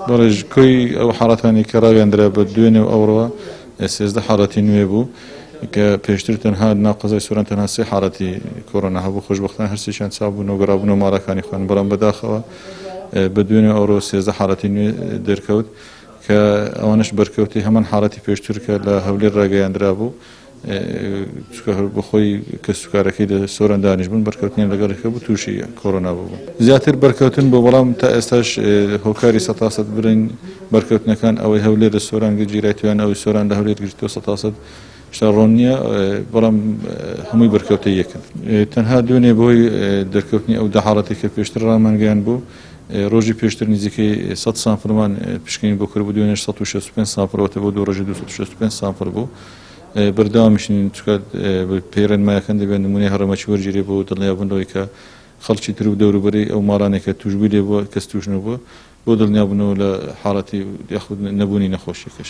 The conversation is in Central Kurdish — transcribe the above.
بەڵێ کۆی ئەو حاڵەتانی کە ڕاگەاندرا بە دوێنێ و ئەوڕەوە 13 حاڵەتی نوێ بوو کە پێشتر تەنها ناوقەزای سووران تەنها 3 حاڵەتی کۆڕۆنا هەبوو خۆشبەختانە هەرسێکیان چاوبوون و گەڕابوونەوە ماڵەکانی خۆیان بەڵام بەداخەوە بە دوێنێ ئەوڕۆ 13 حاڵەتی نوێ دەرکەوت کە ئەوانش بەرکەوتی هەمان حاڵەتی پێشتر کە لە هەولێر ڕاگەیاندرا بوو بخۆی کە سوکارەکەی لە سۆران دانیش بوون بەرکەوتنیان لەگەڵێکە بوو تووشی کۆڕۆنا بوو زیاتر بەرکەوتن بۆ بەڵام تا ئێستاش هۆکاری 100% برین بەرکەوتنەکان ئەوەی هەولێر لە سۆران گیرایەتیان ئەوەی سۆران لە هەولێر گرتووە 100% شتا ڕۆن نییە بەڵام هەمووی بەرکەوتە یەکن تەنها دوێنێ بۆی دەرکەوتنی ئەو دەحاڵەتی کە پێشتر ڕامانگەیان بوو ڕۆژی پێشتر نزیکەی 100 سامپڵمان پشکنی بۆ کرد بوو دوێنێ 165 سامپڵەوەتە بۆ دوو ڕۆژی 265 سامپڵ بوو بەردەوامیشین چکات پەیڕێنمایەکان دەبێن نمونەی هەڕەمەچی وەرگیری بۆ دڵنیابوونەوەی کە خەڵکی تر و دەوروبەری ئەو ماڵانێکە توشبووی لێ بووە کەس توش نەبووە بۆ دڵنیابوونەوە لە حاڵەتی یاخود نەبوونی نەخۆشیەکەش